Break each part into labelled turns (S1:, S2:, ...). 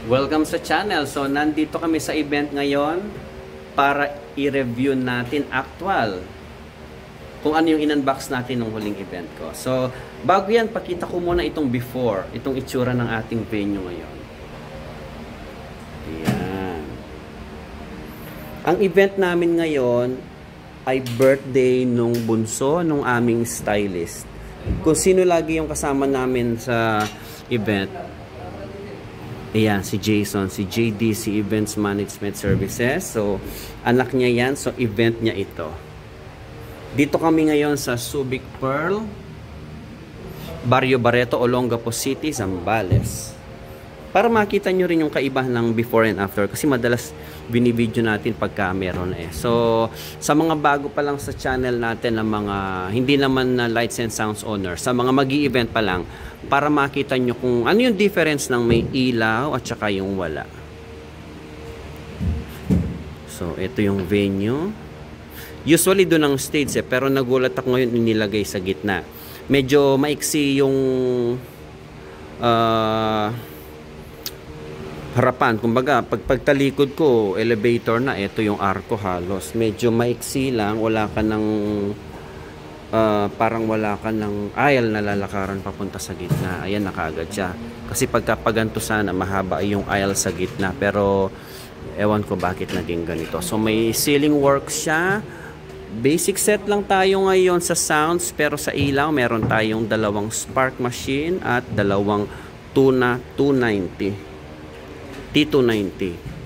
S1: Welcome sa channel. So, nandito kami sa event ngayon para i-review natin actual kung ano yung in-unbox natin ng huling event ko. So, bago yan, pakita ko muna itong before, itong itsura ng ating venue ngayon. Ayan. Ang event namin ngayon ay birthday nung bunso nung aming stylist. Kung sino lagi yung kasama namin sa event, ayan, si Jason, si JDC Events Management Services. So, anak niya yan. So, event niya ito. Dito kami ngayon sa Subic Pearl, Barrio Barreto, Olongapo City, Zambales. Para makita nyo rin yung kaibahan ng before and after. Kasi madalas binibideo natin pagka meron eh. So, sa mga bago pa lang sa channel natin ng mga hindi naman na lights and sounds owner, sa mga magi-event pa lang, para makita nyo kung ano yung difference ng may ilaw at saka yung wala. So, ito yung venue. Usually doon ang stage eh, pero nagulat ako ngayon inilagay sa gitna. Medyo maiksi yung harapan. Kumbaga, pagtalikod ko, elevator na, ito yung arko halos. Medyo maiksi lang, wala ka ng parang wala ka ng aisle na lalakaran papunta sa gitna. Ayan, nakaagad siya. Kasi pagkapaganto sana, mahaba yung aisle sa gitna. Pero, ewan ko bakit naging ganito. So, may ceiling work siya. Basic set lang tayo ngayon sa sounds. Pero sa ilaw, meron tayong dalawang spark machine at dalawang Tuna 290. T290.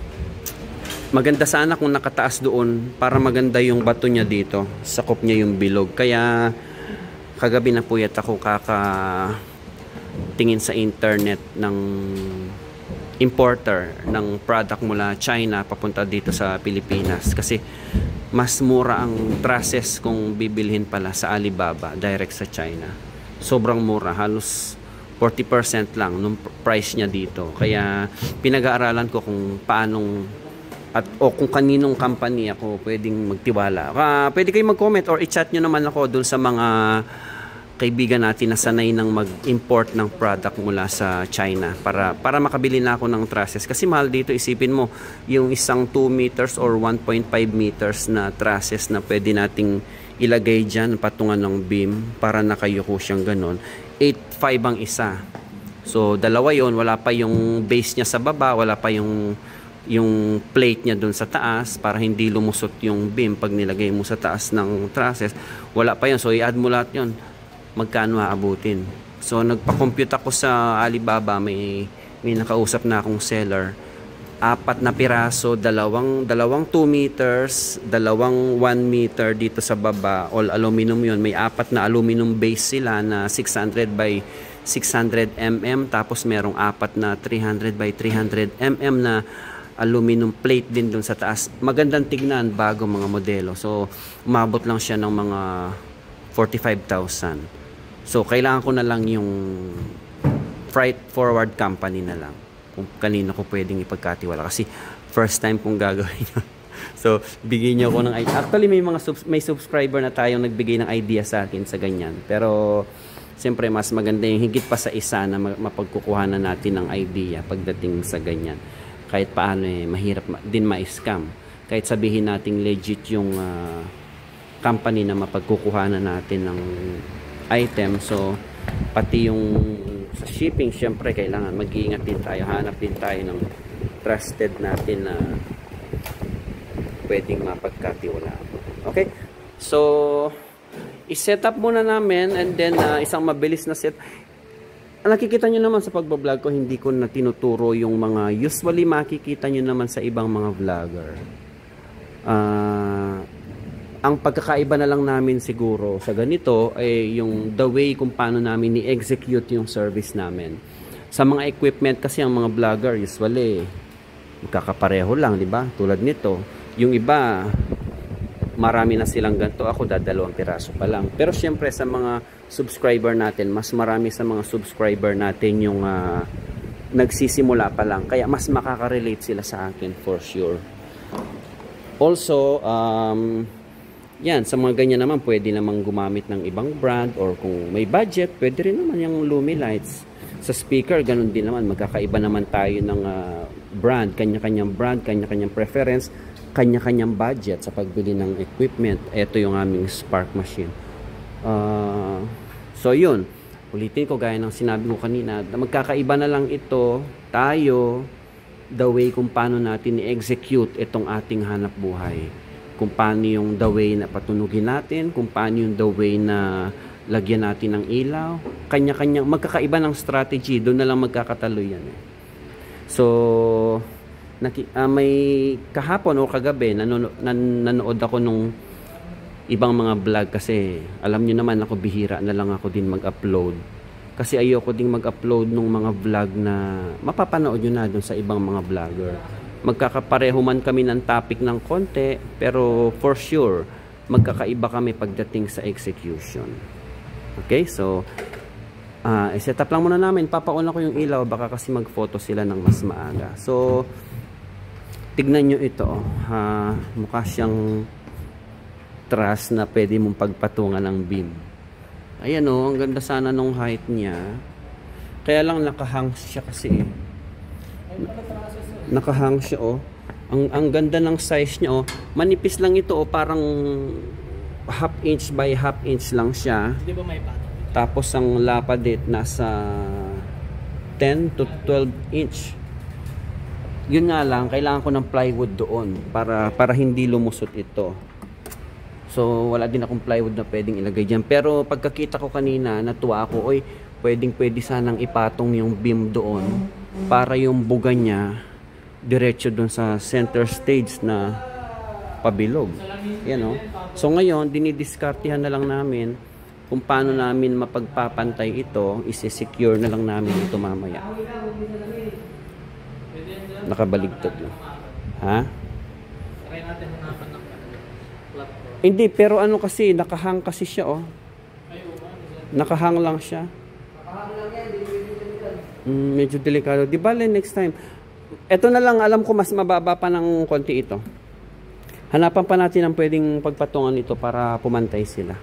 S1: Maganda sana kung nakataas doon para maganda yung bato niya dito. Sakop niya yung bilog. Kaya kagabi na puyat ako tingin sa internet ng importer ng product mula China papunta dito sa Pilipinas. Kasi mas mura ang trusses kung bibilhin pala sa Alibaba direct sa China. Sobrang mura. Halos 40% lang nung price niya dito. Kaya pinag-aaralan ko kung paanong o kung kaninong company ako pwedeng magtiwala. Pwede kayong mag-comment or i-chat nyo naman ako dun sa mga kaibigan natin na sanay ng mag-import ng product mula sa China para makabili na ako ng trusses. Kasi mahal dito, isipin mo, yung isang 2 meters or 1.5 meters na trusses na pwede nating ilagay dyan patungan ng beam para nakayuko siyang ganon. 8.5 ang isa. So, dalawa yon, wala pa yung base niya sa baba, wala pa yung plate niya dun sa taas para hindi lumusot yung beam pag nilagay mo sa taas ng trusses. Wala pa yun. So, i-add mo lahat yun. Magkano aabutin? So, nagpa-compute ako sa Alibaba. May nakausap na akong seller. 4 na piraso, dalawang 2 meters, dalawang 1 meter dito sa baba. All aluminum yun. May 4 na aluminum base sila na 600 by 600 mm. Tapos merong 4 na 300 by 300 mm na aluminum plate din dun sa taas. Magandang tignan bago mga modelo. So, umabot lang siya ng mga 45,000. So, kailangan ko na lang yung freight forward company na lang. Kung kanino ko pwedeng ipagkatiwala. Kasi, first time kong gagawin yun. So, bigyan niyo ako ng idea. Actually, may subscriber na tayong nagbigay ng idea sa akin sa ganyan. Pero, siyempre, mas maganda yung higit pa sa isa na mapagkukuhanan natin ng idea pagdating sa ganyan. Kahit paano mahirap din ma-scam. Kahit sabihin nating legit yung company na mapagkukuhanan natin ng item. So, pati yung sa shipping, syempre kailangan mag-iingat din tayo. Hanap din tayo ng trusted natin na pwedeng mapagkatiwalaan. Okay? So, i-set up muna namin and then isang mabilis na set. Nakikita nyo naman sa pagbablog ko, hindi ko na tinuturo yung mga usually makikita nyo naman sa ibang mga vlogger. Ang pagkakaiba na lang namin siguro sa ganito ay yung the way kung paano namin ni-execute yung service namin. Sa mga equipment kasi ang mga vlogger usually magkakapareho lang, di ba? Tulad nito. Yung iba, marami na silang ganito. Ako, dadalawang piraso pa lang. Pero syempre sa mga subscriber natin, mas marami sa mga subscriber natin yung nagsisimula pa lang. Kaya mas makaka-relate sila sa akin for sure. Also, yan, sa mga ganyan naman, pwede namang gumamit ng ibang brand or kung may budget, pwede rin naman yung Lumi lights. Sa speaker, ganun din naman. Magkakaiba naman tayo ng brand. Kanya-kanyang preference, kanya-kanyang budget sa pagbili ng equipment. Ito yung aming Spark machine. So yun, ulitin ko gaya ng sinabi ko kanina, magkakaiba na lang ito, tayo, the way kung paano natin i-execute itong ating hanap buhay. Kung paano yung the way na patunugin natin, kung paano yung the way na lagyan natin ng ilaw. Kanya-kanyang, magkakaiba ng strategy, doon na lang magkakatalo yan. So, may kahapon o kagabi, nanood ako nung ibang mga vlog kasi alam nyo naman ako bihira na lang ako din mag-upload. Kasi ayoko ding mag-upload ng mga vlog na mapapanood nyo na doon sa ibang mga vlogger. Magkakapareho man kami ng topic ng konti, pero for sure, magkakaiba kami pagdating sa execution. Okay, so, set up lang muna namin. Papauna ko yung ilaw, baka kasi mag-photo sila ng mas maaga. So, tignan nyo ito. Mukha siyang truss na pwede mong pagpatungan ng beam. Ayan o, ang ganda sana nung height niya. Kaya lang nakahang siya kasi. Nakahang siya o. Ang ganda ng size niya o. Manipis lang ito o, parang half inch by half inch lang siya.
S2: Hindi ba may patong?
S1: Tapos ang lapadit nasa 10 to 12 inch. Yun nga lang, kailangan ko ng plywood doon para hindi lumusot ito. So, wala din akong plywood na pwedeng ilagay dyan. Pero, pagkakita ko kanina, natuwa ako, oy, pwede sanang ipatong yung beam doon para yung buga niya diretso doon sa center stage na pabilog. Yan o. So, ngayon, dinidiskartihan na lang namin kung paano namin mapagpapantay ito. Isi-secure na lang namin ito mamaya. Nakabaligtad lang. Ha?
S2: Try natin hanapan ng
S1: Hindi, pero ano kasi, nakahang kasi siya, oh. Nakahang lang siya. Medyo delikado. Di ba, next time. Ito na lang, alam ko mas mababa pa ng konti ito. Hanapan pa natin ang pwedeng pagpatungan ito para pumantay sila.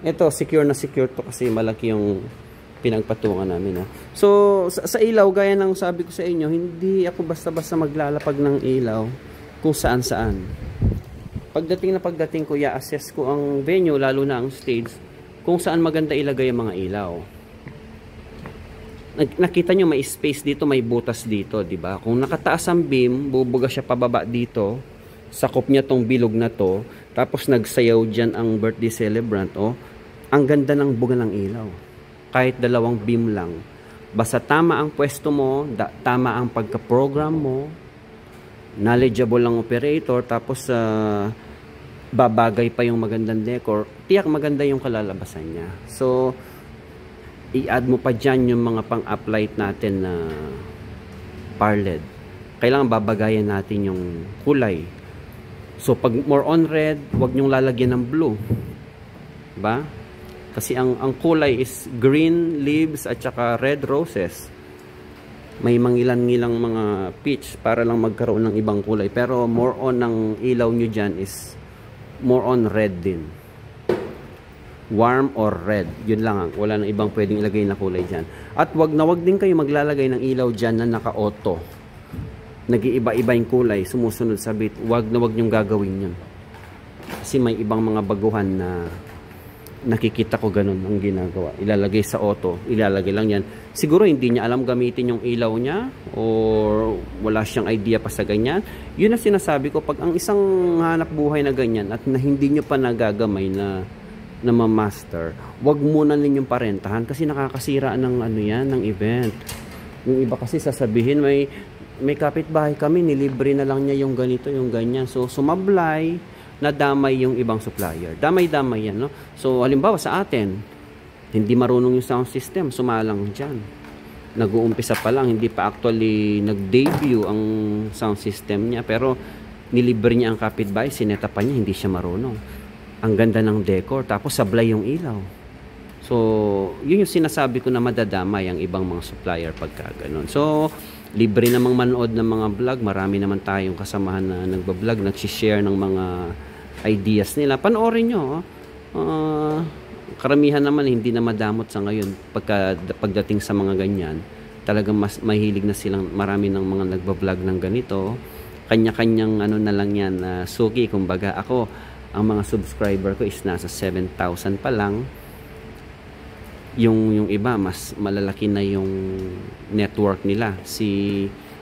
S1: Ito, secure na secure to kasi malaki yung pinagpatungan namin. So, sa ilaw, gaya ng sabi ko sa inyo, hindi ako basta-basta maglalapag ng ilaw kung saan-saan. Pagdating ko, i-assess ko ang venue, lalo na ang stage, kung saan maganda ilagay ang mga ilaw. Nakita nyo, may space dito, may butas dito, di ba? Kung nakataas ang beam, bubuga siya pababa dito, sakop niya tong bilog na to, tapos nagsayaw dyan ang birthday celebrant, oh, ang ganda ng buga ng ilaw. Kahit dalawang beam lang. Basta tama ang pwesto mo, tama ang pagka-program mo, knowledgeable lang operator, tapos babagay pa yung magandang decor, tiyak maganda yung kalalabasan niya. So, i-add mo pa dyan yung mga pang-uplight natin na parled. Kailangan babagayan natin yung kulay. So, pag more on red, huwag nyong lalagyan ng blue. Diba? Kasi ang kulay is green leaves at saka red roses. May mangilan-ngilang mga peach para lang magkaroon ng ibang kulay. Pero more on ang ilaw nyo dyan is more on red din. Warm or red. Yun lang. Wala nang ibang pwedeng ilagay na kulay dyan. At wag din kayo maglalagay ng ilaw dyan na naka-auto. Nag-iiba-iba yung kulay. Sumusunod sa bit. Wag nyong gagawin yun. Kasi may ibang mga baguhan na nakikita ko ganun ang ginagawa. Ilalagay sa auto, ilalagay lang yan. Siguro hindi niya alam gamitin yung ilaw niya or wala siyang idea pa sa ganyan. Yun ang sinasabi ko, pag ang isang hanap buhay na ganyan at na hindi nyo pa nagagamay na ma-master, wag muna ninyong parentahan kasi nakakasira ng ano yan, ng event. Yung iba kasi sasabihin, may kapitbahay kami, nilibre na lang niya yung ganito, yung ganyan. So, sumablay, nadamay yung ibang supplier. Damay-damay yan, no? So, halimbawa sa atin, hindi marunong yung sound system, sumalang dyan. Nag-uumpisa pa lang, hindi pa actually nag-debut ang sound system niya, pero nilibre niya ang kapitbahay, sinetapan niya, hindi siya marunong. Ang ganda ng decor, tapos sablay yung ilaw. So, yun yung sinasabi ko na madadamay ang ibang mga supplier pagka ganun. So, libre namang manood ng mga vlog. Marami naman tayong kasamahan na nagbablog, nagsishare ng mga ideas nila. Panoorin nyo. karamihan naman hindi na madamot sa ngayon pagdating sa mga ganyan. Talagang mas mahilig na silang, marami ng mga nagba-vlog ng ganito. Kanya-kanyang ano na lang yan, suki. Kumbaga ako, ang mga subscriber ko is nasa 7,000 pa lang. Yung iba mas malalaki na yung network nila.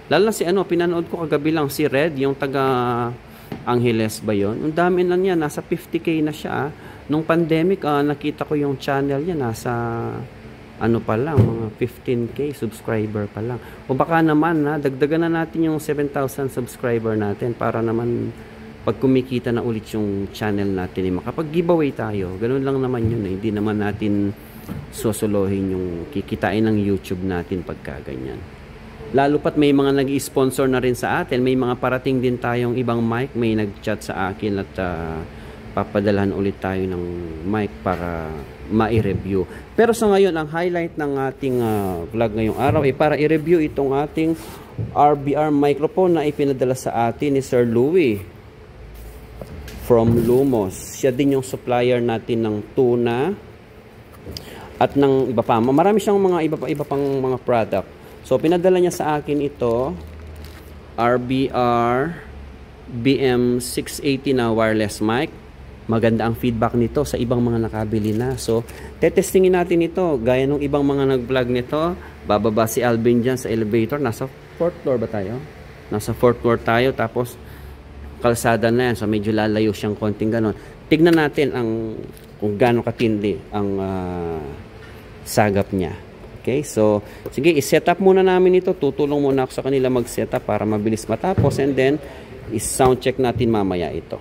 S1: Lalo na si pinanood ko kagabi lang, si Red, yung taga Angeles ba yun? Ang dami lang niya, nasa 50k na siya. Nung pandemic, nakita ko yung channel niya, nasa pa lang, mga 15k subscriber pa lang. O baka naman, dagdagan na natin yung 7,000 subscriber natin para naman pag kumikita na ulit yung channel natin, makapag-giveaway tayo. Ganun lang naman yun. Hindi naman natin susuluhin yung kikitain ng YouTube natin pagka ganyan. Lalo pat may mga nag-sponsor na rin sa atin. May mga parating din tayong ibang mic. May nag-chat sa akin at papadalahan ulit tayo ng mic para ma-review. Pero sa ngayon, ang highlight ng ating vlog ngayong araw ay para i-review itong ating RBR microphone na ipinadala sa atin ni Sir Louie from Lumos. Siya din yung supplier natin ng tuna at ng iba pa. Marami siyang mga iba pang mga product. So, pinadala niya sa akin ito, RBR BM680 na wireless mic. Maganda ang feedback nito sa ibang mga nakabili na. So, tetestingin natin ito. Gaya ng ibang mga nag-vlog nito, bababa si Alvin dyan sa elevator. Nasa 4th floor ba tayo? Nasa 4th floor tayo. Tapos, kalsada na yan. So, medyo lalayo siyang konting ganon. Tignan natin kung gaano katindi ang sagap niya. Okay, so sige, i-set up muna namin ito. Tutulong muna ako sa kanila mag-set up para mabilis matapos, and then i-sound check natin mamaya ito.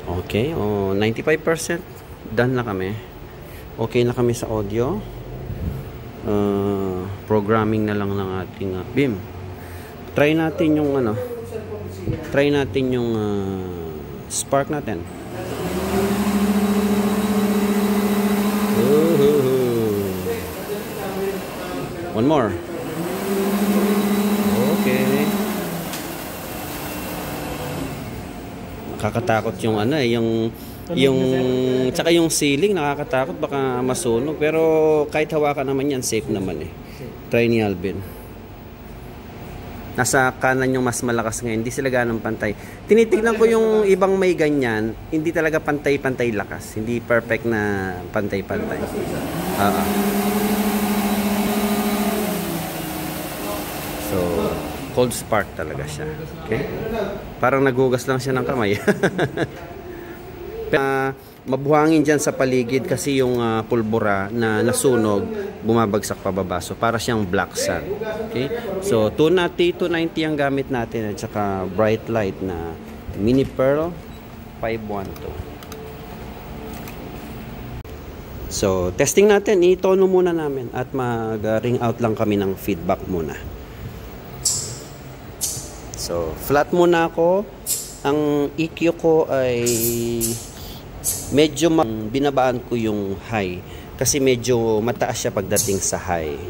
S1: Okay, 95% done na kami. Okay na kami sa audio. Programming na lang ng ating BIM. Try natin yung spark natin. One more. Okay. Nakakatakot yung tsaka yung ceiling nakakatakot, baka masunog, pero kahit hawakan naman yan, safe naman eh. Try ni Alvin. Nasa kanan yung mas malakas ngayon, hindi sila ganong pantay. Tinitignan ko yung ibang may ganyan, hindi talaga pantay-pantay lakas, hindi perfect na pantay-pantay. So, cold spark talaga siya. Okay? Parang nagugas lang siya ng kamay. Mabuhangin dyan sa paligid kasi yung pulbura na nasunog, bumabagsak pababa. So, para siyang black sand. Okay? So, 290 ang gamit natin at saka bright light na Mini Pearl 512. So, testing natin. I-tono muna namin at mag-ring out lang kami ng feedback muna. So, flat muna ako. Ang EQ ko ay medyo binabaan ko yung high kasi medyo mataas siya pagdating sa high.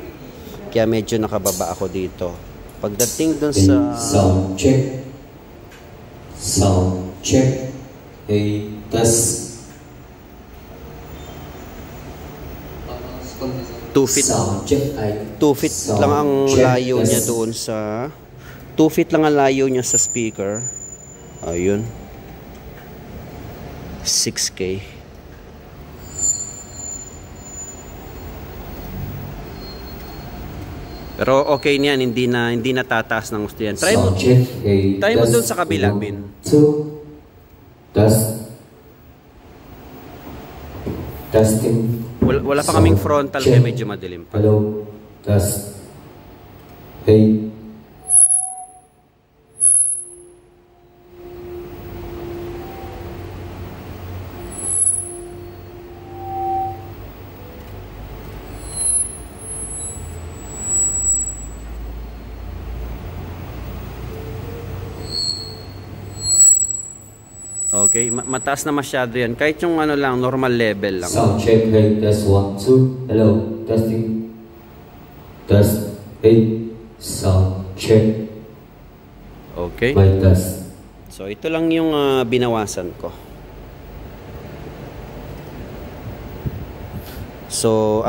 S1: Kaya medyo nakababa ako dito. Pagdating dun sa
S3: sound check. Sound check. Hey, test.
S1: 2 feet. 2 feet lang ang layo niya doon sa 2 feet lang ang layo niya sa speaker. Ayun. 6K. Pero okay niyan, hindi na tataas ng gusto yan. Try mo doon sa kabila, Bin.
S3: Testing.
S1: Wala pa kaming frontal kaya medyo madilim pa.
S3: Hello. Test. Hey.
S1: Okay, mataas na masyado yan. Kahit yung lang, normal level lang.
S3: Sound check, hey, test 1, 2. Hello, testing. Test, hey, sound check.
S1: Okay.
S3: My test.
S1: So, ito lang yung binawasan ko. So,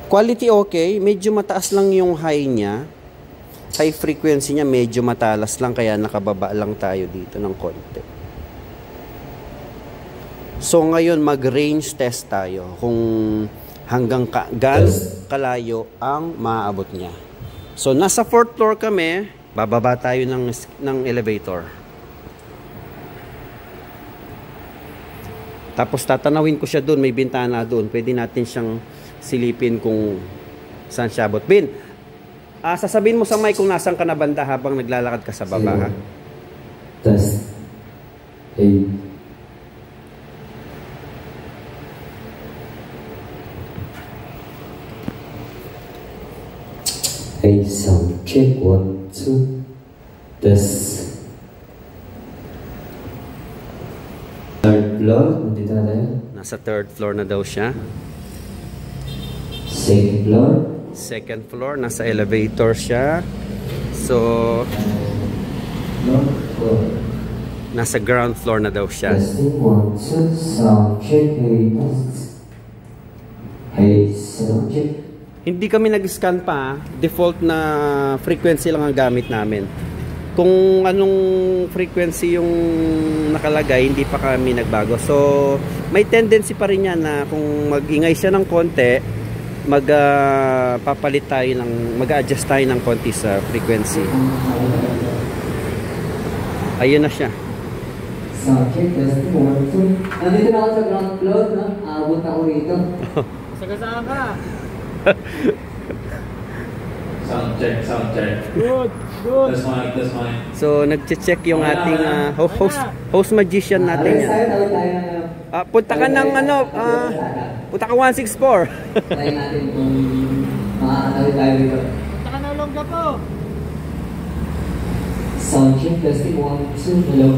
S1: quality okay. Medyo mataas lang yung high niya. High frequency niya, medyo matalas lang. Kaya nakababa lang tayo dito ng konti. So, ngayon mag-range test tayo. Kung hanggang gaano kalayo ang maaabot niya. So, nasa 4th floor kami. Bababa tayo ng elevator. Tapos tatanawin ko siya doon. May bintana doon. Pwede natin siyang silipin kung saan siya abot. Bin, sasabihin mo sa mic kung nasan ka na banda habang naglalakad ka sa baba. Ha?
S3: Test. 8. Hey, sound check. 1, 2. Test. Third floor. Nandito na tayo.
S1: Nasa 3rd floor na daw siya.
S3: Second floor.
S1: 2nd floor, nasa elevator siya. So, nasa ground floor na daw siya.
S3: Testing 1, 2. Sound check. Hey, test. Hey, sound check.
S1: Hindi kami nag-scan pa. Default na frequency lang ang gamit namin. Kung anong frequency yung nakalagay, hindi pa kami nagbago. So, may tendency pa rin yan na kung mag-ingay siya ng konti, mag-adjust tayo ng konti sa frequency. Ayun na siya.
S3: Sound check. Testing 1, 2. Nandito na ako sa ground floor, no? Abot ako rito.
S2: Sagasaan ka.
S4: Sound check, sound check.
S2: Good, good.
S4: That's fine.
S1: So, nagche-check yung ating host magician natin yan. Punta ka ng punta ka 164.
S3: Try natin kung makakatawid tayo rito.
S2: Punta ka na longga po.
S3: Sound check, testing 1, 2, hello.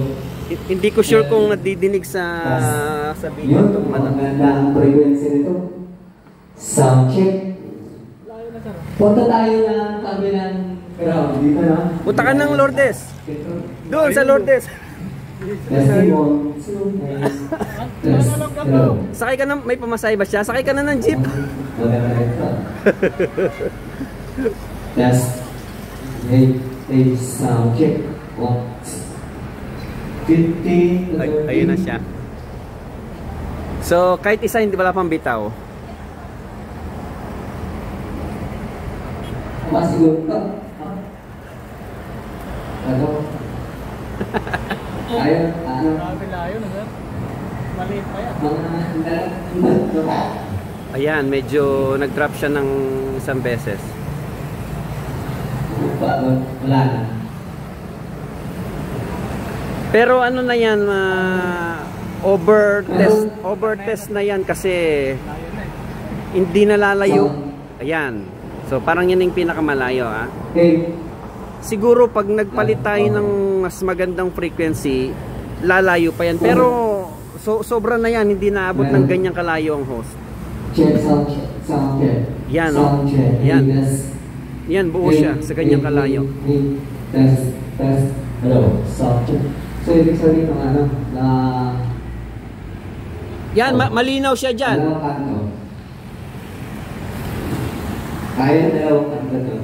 S1: Hindi ko sure kung nadidinig sa video
S3: Yun,
S1: itong
S3: maganda ang frequency nito. Sound check.
S2: Layo na sir.
S3: Punta tayo ng kabilang ground. Dito na.
S1: Punta ka ng Lourdes. Doon sa Lourdes.
S3: Testing 1, 2, test, hello.
S1: Sakay ka na, may pamasahe ba siya? Sakay ka na ng jeep.
S3: Maganda ito. Test. Hey, sound check. 50.
S1: Ayun na siya. So, kahit isa hindi wala pang bitaw.
S3: Masiguro ka. Ano? Ayaw, ano?
S2: Grabe layo na sir. Maliit pa yan.
S1: Ayan, medyo nag-drop siya ng isang beses.
S3: Wala na.
S1: Pero ano na yan, over test na yan kasi hindi nalalayo. Ayan. So parang yan yung pinakamalayo, ha.
S3: Okay.
S1: Siguro pag nagpalit tayo ng mas magandang frequency, lalayo pa yan. Pero sobra na yan, hindi naabot ng ganyang kalayo ang host.
S3: Check, sound check, sound check.
S1: Yan,
S3: sound check.
S1: Yan.
S3: Test.
S1: Yan, buo siya sa ganyang kalayo.
S3: Test, test. Hello, sound check. So ibig sabihin ng ano, na...
S1: Yan, malinaw siya dyan.
S3: Dalawang kanto. Kaya dalawang kanto to.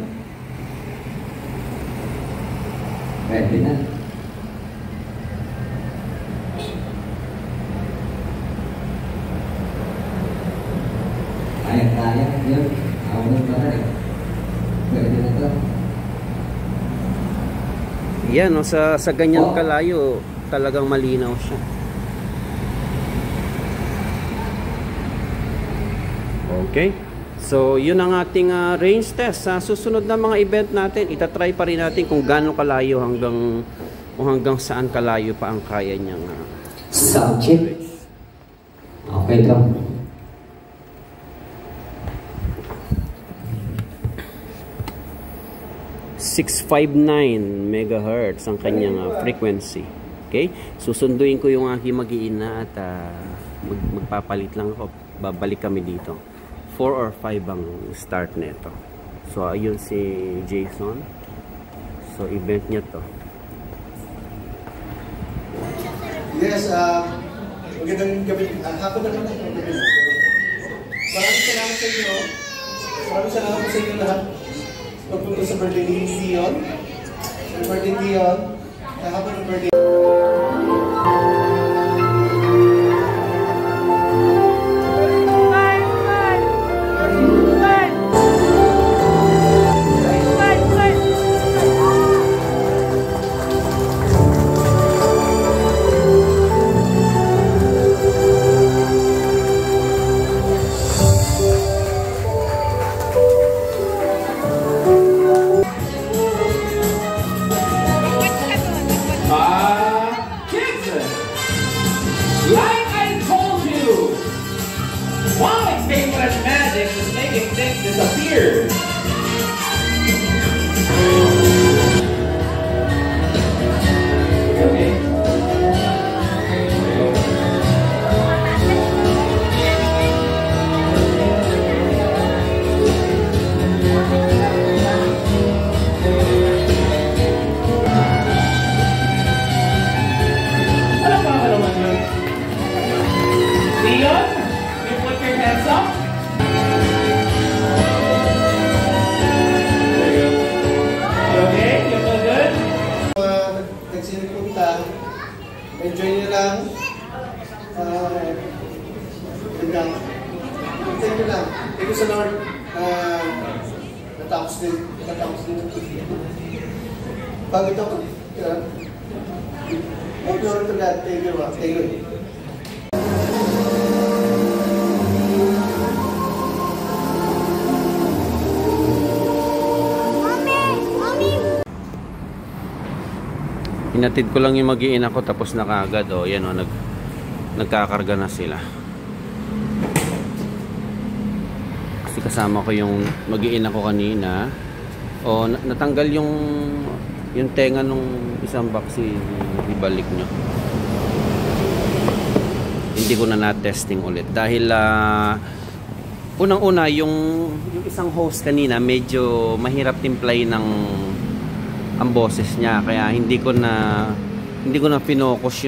S3: Pwede na. Kaya. Yun. Awalot pa na eh. Pwede na to.
S1: Yan, no, sa ganyang kalayo, talagang malinaw siya. Okay. So, yun ang ating range test. Sa susunod na mga event natin, itatry pa rin natin kung gaano kalayo hanggang saan kalayo pa ang kaya niyang
S3: sound check. Okay to.
S1: .659 MHz ang kanyang frequency. Okay? Susunduin ko yung aking mag-iina at magpapalit lang ako. Babalik kami dito. 4 or 5 ang start nito. So, ayun si Jason. So, event niya to.
S5: Yes, Magandang gabi. Hapon na naman. Maraming salamat sa inyo. Maraming salamat sa inyo lahat. Pagpunta sa birthday ni Dion. Sa birthday ni Dion. Hapon ng birthday.
S4: Kids! Like I told you, Wonic's favorite magic is making things disappear. Okay. Dion, you put your hands up. There you go. You okay? You feel good?
S5: Nagsinipunta, enjoy nyo lang. Yun lang. Enjoy nyo lang. Thank you sa Lord. Natapos din. Pag ito, glory to God. Thank you. Thank you.
S1: Hinatid ko lang yung mag-iina ko tapos na kaagad. O, yan o, nagkakarga na sila. Kasi kasama ko yung mag-iina ko kanina. O, natanggal yung tenga nung isang vaccine. Ibalik nyo. Hindi ko na na-testing ulit. Dahil, unang-una, yung isang host kanina, medyo mahirap timplay ng ang boses niya, kaya hindi ko na pinocus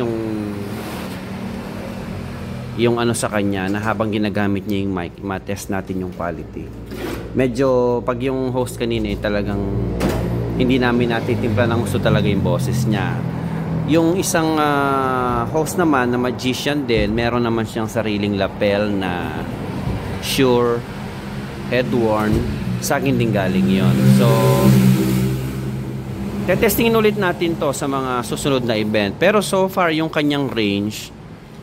S1: yung ano sa kanya na habang ginagamit niya yung mic, ma-test natin yung quality. Medyo pag yung host kanina talagang hindi namin natitimpla ng gusto talaga yung boses niya. Yung isang host naman na magician din, meron naman siyang sariling lapel na Shure Edwarn, sa akin din galing yon. So testingin ulit natin to sa mga susunod na event. Pero so far, yung kanyang range,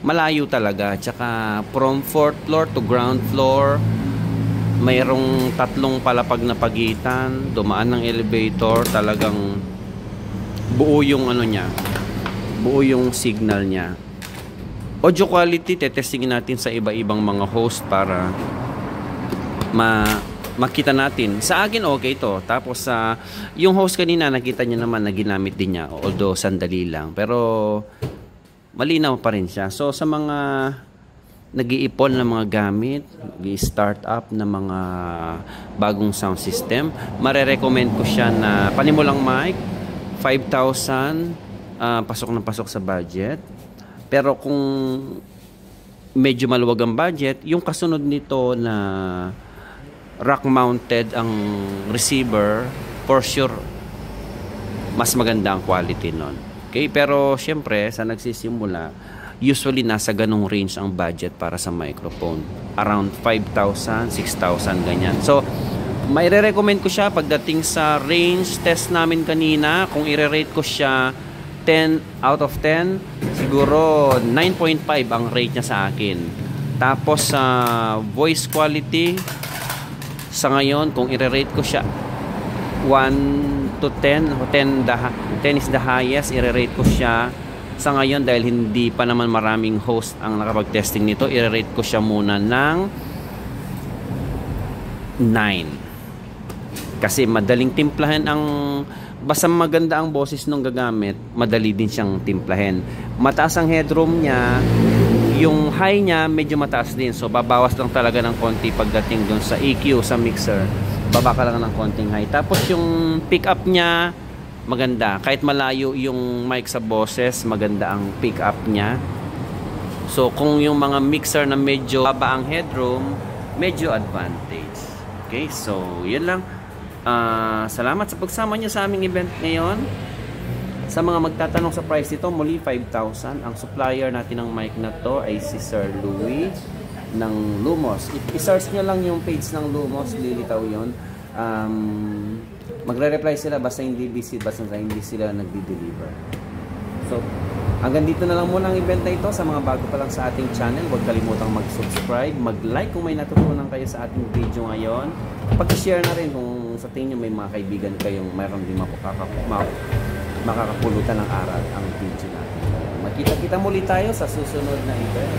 S1: malayo talaga. Tsaka from 4th floor to ground floor, mayroong 3 palapag na pagitan, dumaan ng elevator, talagang buo yung ano niya, buo yung signal niya. Audio quality, testingin natin sa iba-ibang mga host para makita natin. Sa akin okay to. Tapos yung host kanina nakita niyo naman na ginamit din niya, although sandali lang, pero malinaw pa rin siya. So sa mga nag-iipon ng mga gamit, nag-start up ng mga bagong sound system, marerecommend ko siya na panimulang mic, 5,000, pasok na pasok sa budget. Pero kung medyo maluwag ang budget, yung kasunod nito na rack mounted ang receiver, for sure mas maganda ang quality nun. Okay, pero syempre sa nagsisimula, usually nasa ganong range ang budget para sa microphone, around 5,000, 6,000 ganyan. So may re-recommend ko siya pagdating sa range test namin kanina. Kung i-rate ko siya 10 out of 10, siguro 9.5 ang rate niya sa akin. Tapos sa voice quality, sa ngayon, kung i-rate ko siya 1 to 10, 10 is the highest, i-rate ko siya sa ngayon dahil hindi pa naman maraming host ang nakapag-testing nito, i-rate ko siya muna ng 9. Kasi madaling timplahin basta maganda ang boses nung gagamit, madali din siyang timplahin. Mataas ang headroom niya, yung high niya medyo mataas din, so babawas lang talaga ng konti pagdating dun sa EQ sa mixer, baba ka lang ng konting high. Tapos yung pick up niya maganda, kahit malayo yung mic sa boses, maganda ang pick up niya. So kung yung mga mixer na medyo baba ang headroom, medyo advantage. Okay, so yun lang. Salamat sa pagsama nyo sa aming event ngayon. Sa mga magtatanong sa price nito, muli 5,000. Ang supplier natin ng mic na to ay si Sir Louie ng Lumos. I-search nyo lang yung page ng Lumos, lilitaw yun. Magre-reply sila basta hindi busy, basta hindi sila nagdi-deliver. So, hanggang dito na lang muna ang event na ito. Sa mga bago pa lang sa ating channel, huwag kalimutang mag-subscribe, mag-like kung may natutunan kayo sa ating video ngayon. Pag-share na rin kung sa tingin nyo may mga kaibigan kayong mayroon din makakapulutan ng aral ang video natin. Magkita-kita muli tayo sa susunod na event.